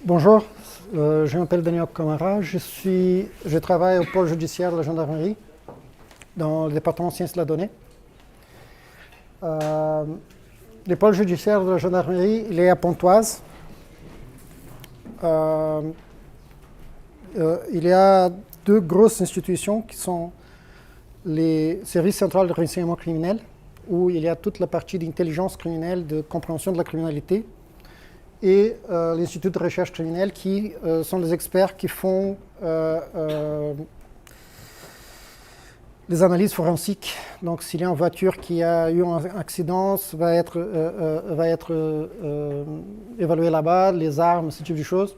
Bonjour, je m'appelle Daniel Camara, je travaille au pôle judiciaire de la gendarmerie dans le département sciences de la donnée. Le pôle judiciaire de la gendarmerie, il est à Pontoise. Il y a deux grosses institutions qui sont les services centraux de renseignement criminel, où il y a toute la partie d'intelligence criminelle, de compréhension de la criminalité, et l'Institut de recherche criminelle qui sont les experts qui font les analyses forensiques. Donc s'il y a une voiture qui a eu un accident, ça va être évalué là-bas, les armes, ce type de choses.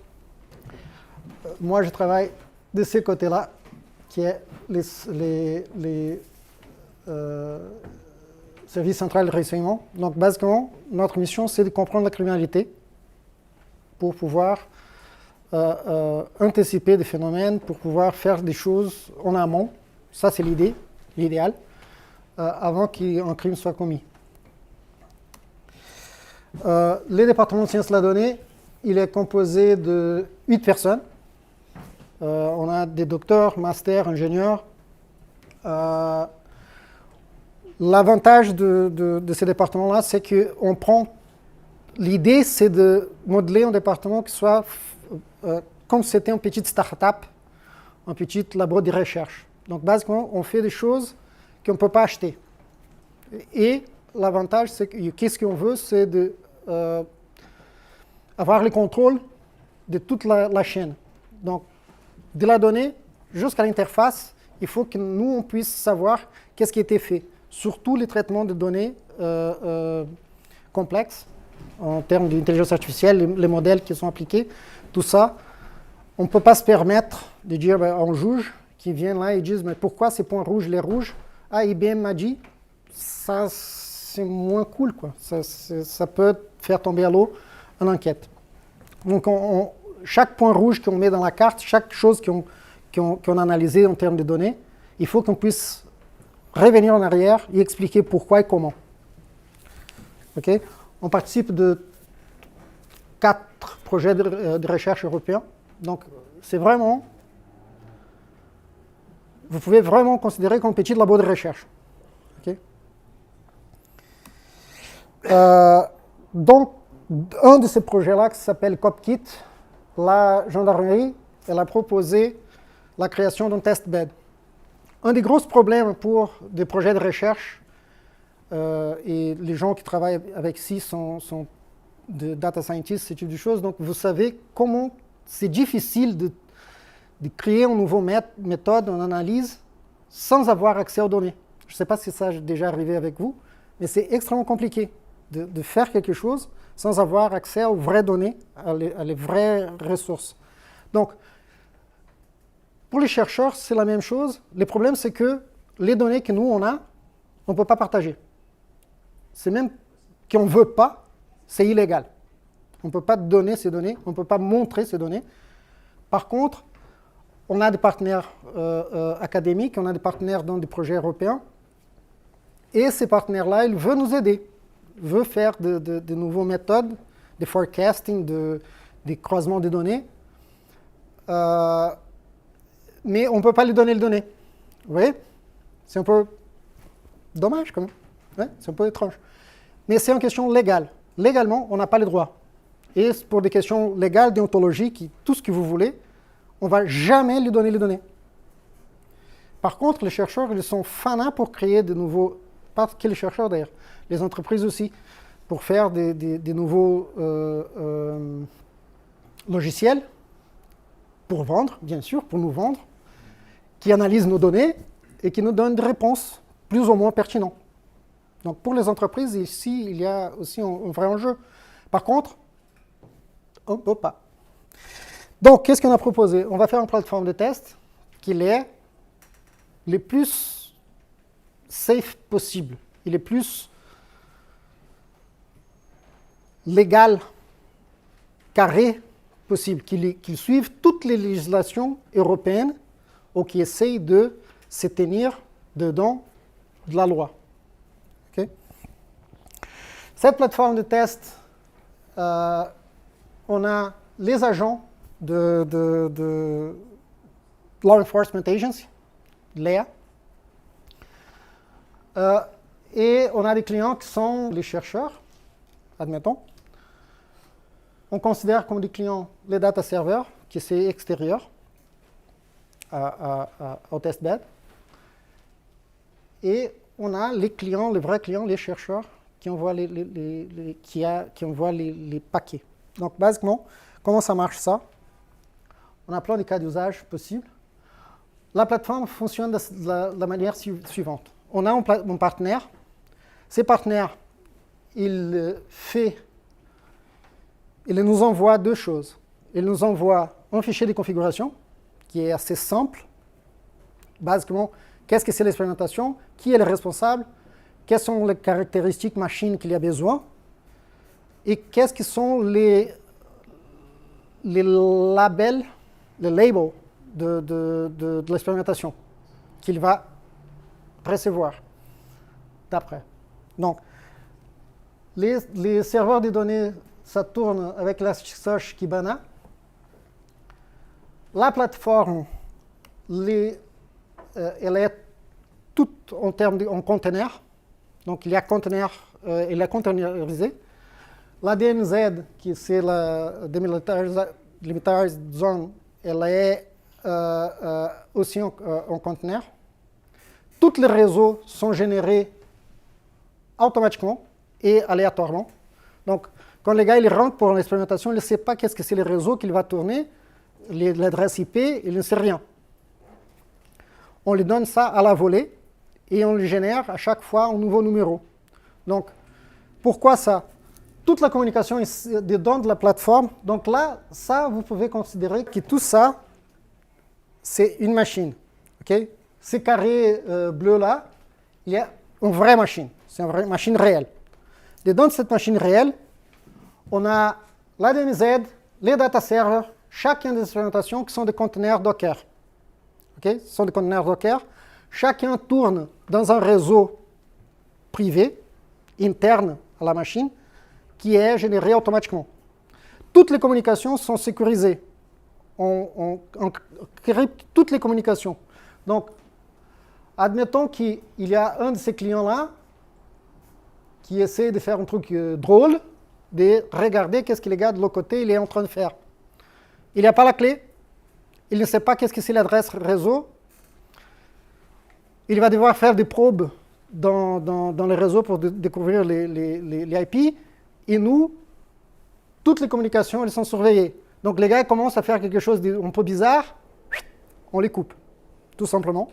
Moi je travaille de ce côté-là, qui est les services centraux de renseignement. Donc basiquement, notre mission c'est de comprendre la criminalité, pour pouvoir anticiper des phénomènes, pour pouvoir faire des choses en amont. Ça, c'est l'idée, l'idéal, avant qu'un crime soit commis. Le département de sciences de la donnée, il est composé de 8 personnes. On a des docteurs, masters, ingénieurs. L'avantage de ce département-là, c'est qu'on prend... L'idée, c'est de modeler un département qui soit comme si c'était une petite start-up, un petit labo de recherche. Donc, basiquement, on fait des choses qu'on ne peut pas acheter. Et l'avantage, c'est que qu'est-ce qu'on veut, c'est avoir le contrôle de toute la chaîne. Donc, de la donnée jusqu'à l'interface, il faut que nous, on puisse savoir qu'est-ce qui a été fait. Surtout les traitements de données complexes, en termes d'intelligence artificielle, les modèles qui sont appliqués, tout ça, on ne peut pas se permettre de dire à un juge qui vient là et disent mais pourquoi ces points rouges, les rouges? Ah, IBM m'a dit, ça c'est moins cool, quoi. Ça peut faire tomber à l'eau une enquête. Donc chaque point rouge qu'on met dans la carte, chaque chose qu'on a analysée en termes de données, il faut qu'on puisse revenir en arrière et expliquer pourquoi et comment. Okay? On participe de 4 projets de recherche européens. Donc, c'est vraiment... Vous pouvez vraiment considérer comme un petit labo de recherche. Okay? Donc, un de ces projets-là, qui s'appelle CopKit, la gendarmerie, elle a proposé la création d'un test-bed. Un des gros problèmes pour des projets de recherche, et les gens qui travaillent avec SI sont de data scientists, ce type de choses. Donc, vous savez comment c'est difficile de créer une nouvelle méthode en analyse sans avoir accès aux données. Je ne sais pas si ça est déjà arrivé avec vous, mais c'est extrêmement compliqué de faire quelque chose sans avoir accès aux vraies données, à les vraies ressources. Donc, pour les chercheurs, c'est la même chose. Le problème, c'est que les données que nous, on a, on ne peut pas partager. C'est même qu'on ne veut pas, c'est illégal. On ne peut pas donner ces données, on ne peut pas montrer ces données. Par contre, on a des partenaires académiques, on a des partenaires dans des projets européens, et ces partenaires-là, ils veulent nous aider. Ils veulent faire de nouvelles méthodes, de forecasting, des croisements de données, mais on ne peut pas lui donner les données. Vous voyez? C'est un peu dommage quand même. Ouais, c'est un peu étrange. Mais c'est une question légale. Légalement, on n'a pas les droits. Et pour des questions légales, déontologiques, tout ce que vous voulez, on ne va jamais lui donner les données. Par contre, les chercheurs, ils sont fanats pour créer de nouveaux, pas que les chercheurs d'ailleurs, les entreprises aussi, pour faire des nouveaux logiciels, pour vendre, bien sûr, pour nous vendre, qui analysent nos données et qui nous donnent des réponses plus ou moins pertinentes. Donc pour les entreprises, ici, il y a aussi un vrai enjeu. Par contre, on ne peut pas. Donc, qu'est-ce qu'on a proposé? On va faire une plateforme de test qui est le plus safe possible, et le plus légal, carré possible, qui suive toutes les législations européennes ou qui essayent de se tenir dedans de la loi. Okay? Cette plateforme de test, on a les agents de Law Enforcement Agency, l'EA. Et on a des clients qui sont les chercheurs, admettons. On considère comme des clients les data servers, qui c'est extérieur au testbed. Et on a les clients, les vrais clients, les chercheurs, qui envoient qui envoient les paquets. Donc, basiquement, comment ça marche ça? On a plein de cas d'usage possibles. La plateforme fonctionne de la manière suivante. On a un partenaire. Ces partenaires, il nous envoie deux choses. Il nous envoie un fichier de configuration qui est assez simple. Basiquement, qu'est-ce que c'est l'expérimentation? Qui est le responsable? Quelles sont les caractéristiques machines qu'il y a besoin? Et qu'est-ce que sont les labels, les labels de l'expérimentation qu'il va recevoir d'après. Donc, les serveurs de données, ça tourne avec Elasticsearch Kibana. La plateforme, elle est toute en termes en container. Donc, il y a container, elle est containerisée. La DMZ, qui c'est la Demilitarized Zone, elle est aussi en container. Tous les réseaux sont générés automatiquement et aléatoirement. Donc, quand les gars ils rentrent pour l'expérimentation, il ne sait pas qu'est-ce que c'est le réseau qu'il va tourner, l'adresse IP, il ne sait rien. On lui donne ça à la volée et on lui génère à chaque fois un nouveau numéro. Donc, pourquoi ça? Toute la communication est dedans de la plateforme. Donc là, ça, vous pouvez considérer que tout ça, c'est une machine. Okay? Ces carrés bleus-là, il y a une vraie machine. C'est une vraie machine réelle. Dedans de cette machine réelle, on a la DMZ, les data servers, chacun des expérimentations qui sont des conteneurs Docker. Okay? Ce sont des conteneurs Docker. Chacun tourne dans un réseau privé, interne à la machine, qui est généré automatiquement. Toutes les communications sont sécurisées. On crypte toutes les communications. Donc, admettons qu'il y a un de ces clients-là qui essaie de faire un truc drôle, de regarder qu'est-ce que le gars de l'autre côté il est en train de faire. Il n'a pas la clé, il ne sait pas qu'est-ce que c'est l'adresse réseau. Il va devoir faire des probes dans le réseau pour découvrir les IP. Et nous, toutes les communications, elles sont surveillées. Donc les gars commencent à faire quelque chose d'un peu bizarre, on les coupe, tout simplement.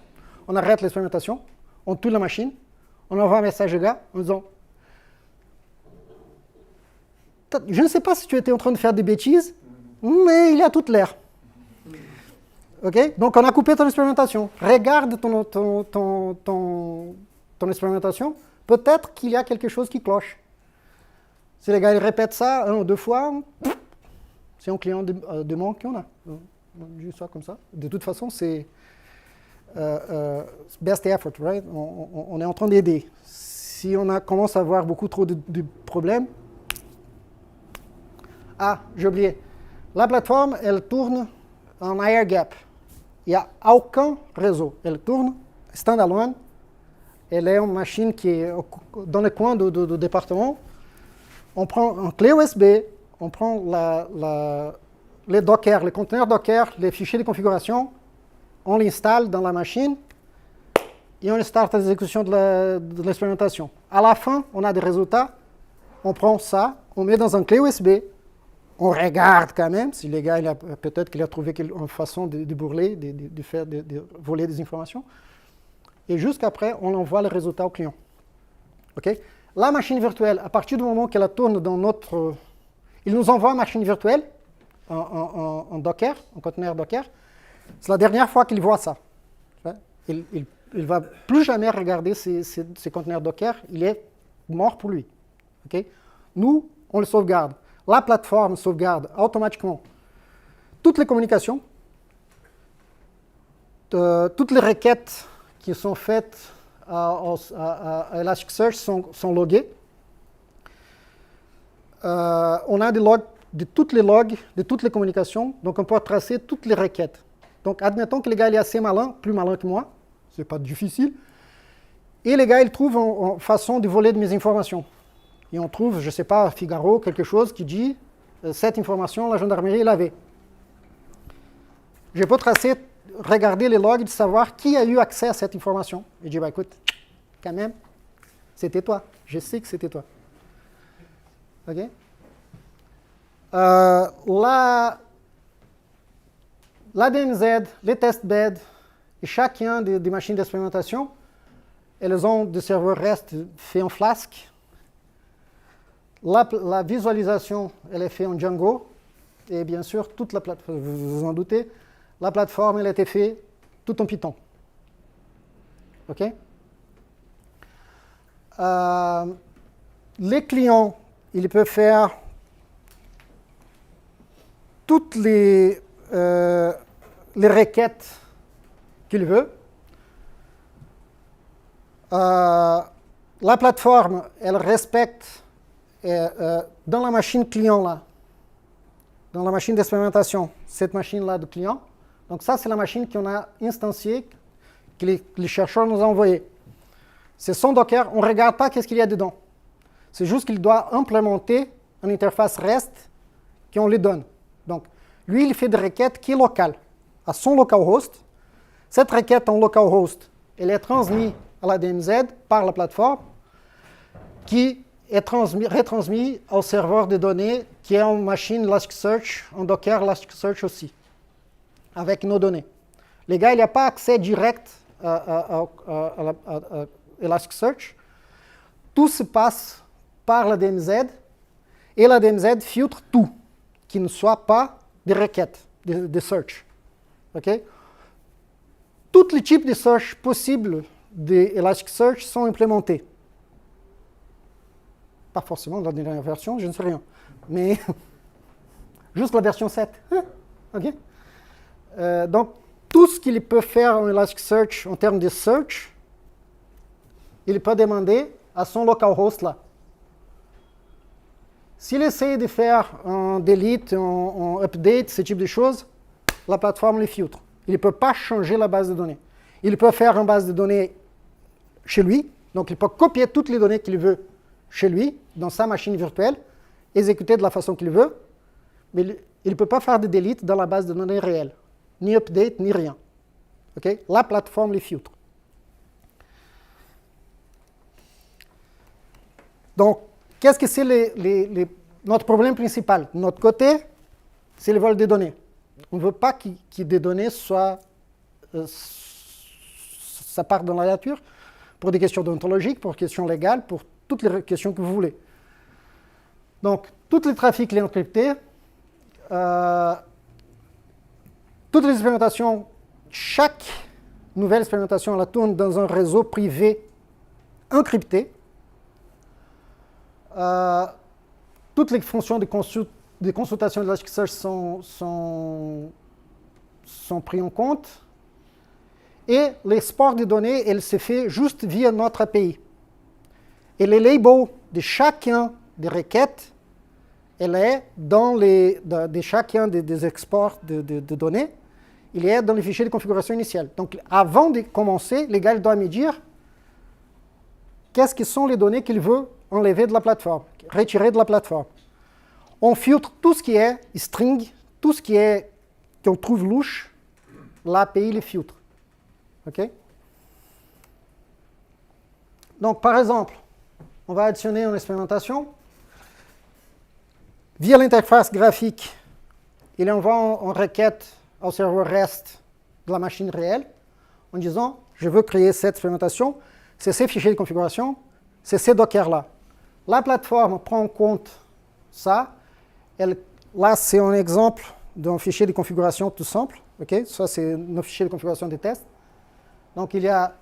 On arrête l'expérimentation, on tue la machine, on envoie un message au gars en disant « Je ne sais pas si tu étais en train de faire des bêtises, mais il y a toute l'air. » Okay? Donc on a coupé ton expérimentation. Regarde ton expérimentation, peut-être qu'il y a quelque chose qui cloche. Si les gars ils répètent ça 1 ou 2 fois, c'est un client de manque qu'on a. Juste ça comme ça. De toute façon, c'est best effort, right? On est en train d'aider. Si on commence à avoir beaucoup trop de problèmes... Ah, j'ai oublié. La plateforme, elle tourne en air gap. Il n'y a aucun réseau. Elle tourne standalone. Elle est une machine qui est dans le coin du département. On prend une clé USB, on prend les Docker, les conteneurs Docker, les fichiers de configuration, on l'installe dans la machine et on start l'exécution de l'expérimentation. À la fin, on a des résultats, on prend ça, on met dans une clé USB, on regarde quand même si le gars, peut-être qu'il a trouvé une façon de bourler, de voler des informations. Et jusqu'après, on envoie le résultat au client. Okay? La machine virtuelle, à partir du moment qu'elle tourne dans notre... Il nous envoie une machine virtuelle, en Docker, en conteneur Docker. C'est la dernière fois qu'il voit ça. Il ne va plus jamais regarder ces conteneurs Docker. Il est mort pour lui. Okay? Nous, on le sauvegarde. La plateforme sauvegarde automatiquement toutes les communications, toutes les requêtes qui sont faites à Elasticsearch sont loguées. On a des logs de tous les logs, de toutes les communications. Donc, on peut tracer toutes les requêtes. Donc, admettons que le gars il est assez malin, plus malin que moi. Ce n'est pas difficile. Et le gars, il trouve une façon de voler de mes informations. Et on trouve, je ne sais pas, Figaro, quelque chose qui dit cette information, la gendarmerie l'avait. Je peux tracer, regarder les logs et savoir qui a eu accès à cette information. Et je dis, bah, écoute, quand même, c'était toi. Je sais que c'était toi. OK? L'ADMZ, les testbeds et chacun des machines d'expérimentation, elles ont des serveurs REST faits en Flask. La visualisation, elle est faite en Django. Et bien sûr, toute la plateforme, vous vous en doutez, la plateforme, elle a été faite tout en Python. OK? Les clients, ils peuvent faire toutes les requêtes qu'ils veulent. La plateforme, elle respecte dans la machine client là, dans la machine d'expérimentation, cette machine-là de client. Donc ça, c'est la machine qu'on a instanciée, que les chercheurs nous ont envoyée. C'est son Docker, on ne regarde pas qu'est-ce qu'il y a dedans. C'est juste qu'il doit implémenter une interface REST qu'on lui donne. Donc, lui, il fait des requêtes qui est locale, à son localhost. Cette requête en localhost, elle est transmise à la DMZ par la plateforme, qui est retransmise au serveur de données, qui est en machine Elasticsearch, en Docker Elasticsearch aussi, avec nos données. Les gars, il n'y a pas accès direct à Elasticsearch. Tout se passe par la DMZ, et la DMZ filtre tout, qui ne soit pas des requêtes, de search. Okay? Tous les types de search possibles d'Elasticsearch sont implémentés. Pas forcément dans la dernière version, je ne sais rien. Mais juste la version 7. OK? Donc, tout ce qu'il peut faire en Elasticsearch en termes de search, il peut demander à son localhost là. S'il essaie de faire un delete, un update, ce type de choses, la plateforme les filtre. Il ne peut pas changer la base de données. Il peut faire une base de données chez lui, donc il peut copier toutes les données qu'il veut chez lui, dans sa machine virtuelle, exécuter de la façon qu'il veut, mais il ne peut pas faire de delete dans la base de données réelle, ni update, ni rien. Okay? La plateforme les filtre. Donc, qu'est-ce que c'est notre problème principal? De notre côté, c'est le vol des données. On ne veut pas que des données soient, ça parte dans la nature, pour des questions déontologiques, pour des questions légales, pour toutes les questions que vous voulez. Donc, tout le trafic est encrypté. Toutes les expérimentations, chaque nouvelle expérimentation, elle tourne dans un réseau privé encrypté. Toutes les fonctions de consultation de Elasticsearch sont prises en compte. Et l'export des données, elle se fait juste via notre API. Et les labels de chacun des requêtes, elle est dans de chacun des exports de données, il est dans le fichier de configuration initiale. Donc, avant de commencer, les gars doivent me dire qu'est-ce que sont les données qu'il veut enlever de la plateforme, retirer de la plateforme. On filtre tout ce qui est string, tout ce qu'on trouve louche, l'API les filtre. OK? Donc, par exemple, on va additionner une expérimentation. Via l'interface graphique, il envoie une requête au serveur REST de la machine réelle en disant, je veux créer cette expérimentation, c'est ces fichiers de configuration, c'est ces dockers-là. La plateforme prend en compte ça. Là, c'est un exemple d'un fichier de configuration tout simple. Okay? Ça, c'est nos fichiers de configuration des tests. Donc, il y a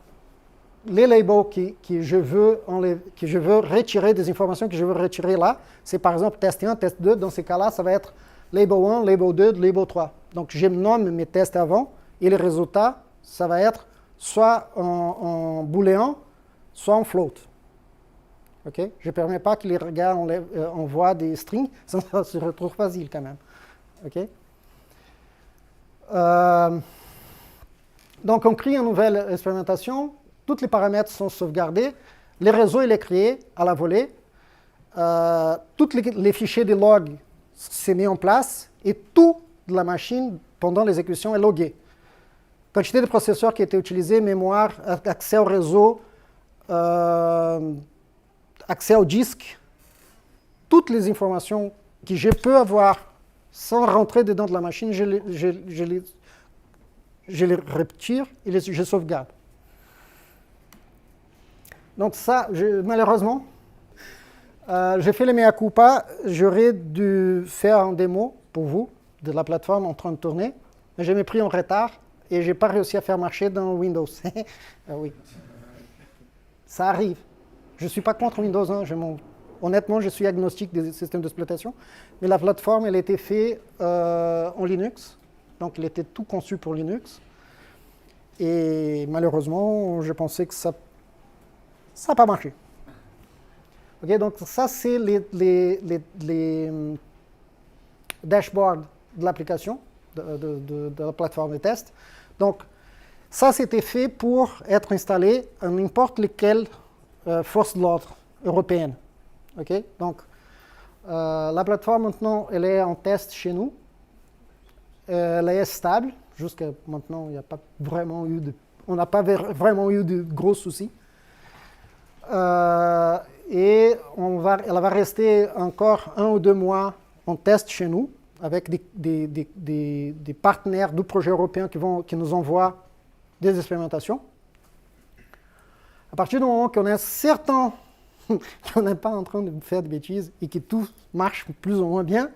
les labels que je veux retirer, des informations que je veux retirer là. C'est par exemple test 1, test 2. Dans ces cas-là, ça va être label 1, label 2, label 3. Donc, je nomme mes tests avant et le résultat, ça va être soit en booléen, soit en float. Okay? Je ne permets pas que les gars envoient des strings, ça se retrouve facile quand même. Okay? Donc on crée une nouvelle expérimentation, tous les paramètres sont sauvegardés, le réseau il est créé à la volée, tous les fichiers de log sont mis en place et tout de la machine pendant l'exécution est logué. Quantité de processeurs qui était utilisé, mémoire, accès au réseau, accès au disque, toutes les informations que je peux avoir sans rentrer dedans de la machine, je les retire et je sauvegarde. Donc ça, malheureusement, j'ai fait le mea culpa, j'aurais dû faire un démo pour vous de la plateforme en train de tourner, mais j'ai pris en retard et je n'ai pas réussi à faire marcher dans Windows. Oui. Ça arrive. Je ne suis pas contre Windows. Honnêtement, je suis agnostique des systèmes d'exploitation, mais la plateforme, elle a été faite en Linux, donc elle était tout conçue pour Linux. Et malheureusement, je pensais que ça n'a pas marché. Okay, donc ça, c'est les dashboards de l'application, de la plateforme de test. Donc, ça, c'était fait pour être installé à n'importe lequel force de l'ordre européenne. Okay? Donc, la plateforme, maintenant, elle est en test chez nous. Elle est stable. Jusqu'à maintenant, il n'y a pas vraiment eu on n'a pas vraiment eu de gros soucis. Et elle va rester encore 1 ou 2 mois en test chez nous, avec des partenaires du projet européen qui nous envoient des expérimentations. À partir du moment qu'on est certain qu'on n'est pas en train de faire des bêtises et que tout marche plus ou moins bien,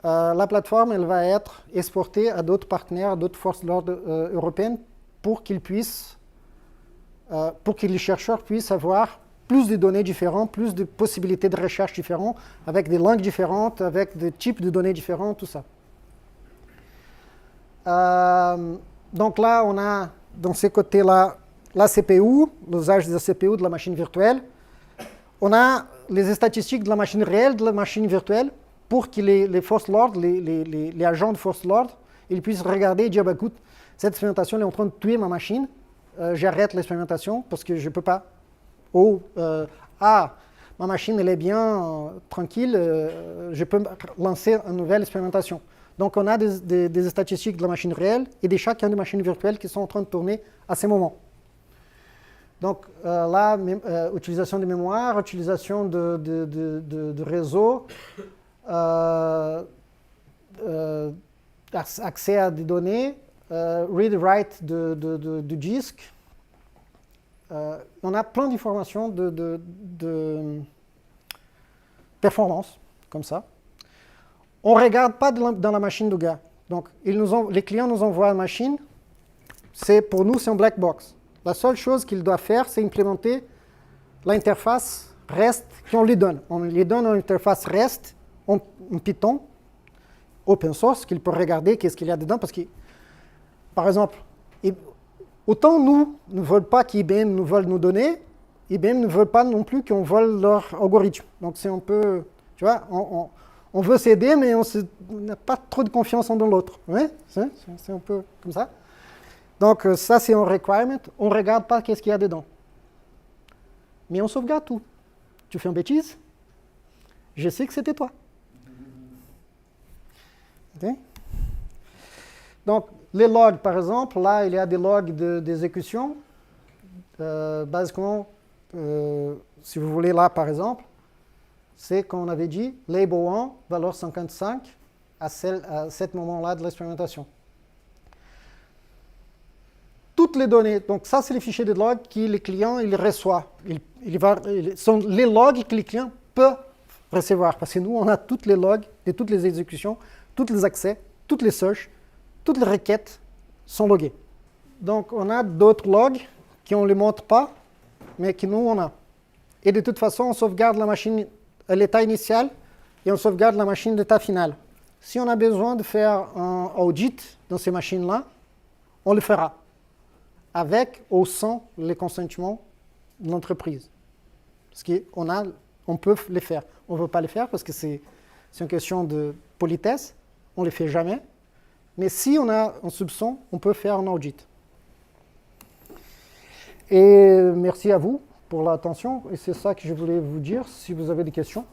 la plateforme elle va être exportée à d'autres partenaires, à d'autres forces de l'ordre européennes pour que les chercheurs puissent avoir plus de données différentes, plus de possibilités de recherche différentes, avec des langues différentes, avec des types de données différents, tout ça. Donc là, on a dans ces côtés-là la CPU, l'usage de la CPU de la machine virtuelle. On a les statistiques de la machine réelle, de la machine virtuelle, pour que les forces de l'ordre, les agents de force de l'ordre, ils puissent regarder et dire, bah, écoute, cette expérimentation est en train de tuer ma machine, j'arrête l'expérimentation parce que je ne peux pas. Ou, ma machine elle est bien, tranquille, je peux lancer une nouvelle expérimentation. Donc on a des statistiques de la machine réelle et de chacun des machines virtuelles qui sont en train de tourner à ces moments. Donc là, utilisation de mémoire, utilisation de réseau, accès à des données, read-write du disque. On a plein d'informations de performance, comme ça. On ne regarde pas dans la machine du gars. Donc, les clients nous envoient une machine. Pour nous, c'est un black box. La seule chose qu'il doit faire, c'est implémenter l'interface REST qu'on lui donne. On lui donne une interface REST en Python, open source, qu'il peut regarder qu'est-ce qu'il y a dedans. Parce que, par exemple, autant nous ne veulent pas qu'IBM nous vole nos données, IBM ne veut pas non plus qu'on vole leur algorithme. Donc c'est un peu, tu vois, on veut s'aider, mais on n'a pas trop de confiance en l'autre. Ouais, c'est un peu comme ça. Donc ça c'est un requirement, on ne regarde pas qu'est-ce qu'il y a dedans. Mais on sauvegarde tout. Tu fais une bêtise, je sais que c'était toi. Okay? Donc, les logs, par exemple, là, il y a des logs d'exécution. Basiquement, si vous voulez, là, par exemple, c'est qu'on avait dit, label 1, valeur 55, à ce moment-là de l'expérimentation. Toutes les données, donc ça, c'est les fichiers de logs que les clients il reçoit. Sont les logs que les clients peuvent recevoir, parce que nous, on a toutes les logs de toutes les exécutions, tous les accès, toutes les searches, toutes les requêtes sont loguées. Donc, on a d'autres logs qu'on ne les montre pas, mais que nous, on a. Et de toute façon, on sauvegarde la machine à l'état initial et on sauvegarde la machine à l'état final. Si on a besoin de faire un audit dans ces machines-là, on le fera, avec ou sans les consentements de l'entreprise. Parce on peut les faire. On ne veut pas les faire parce que c'est une question de politesse. On ne les fait jamais. Mais si on a un soupçon, on peut faire un audit. Et merci à vous pour l'attention. Et c'est ça que je voulais vous dire. Si vous avez des questions.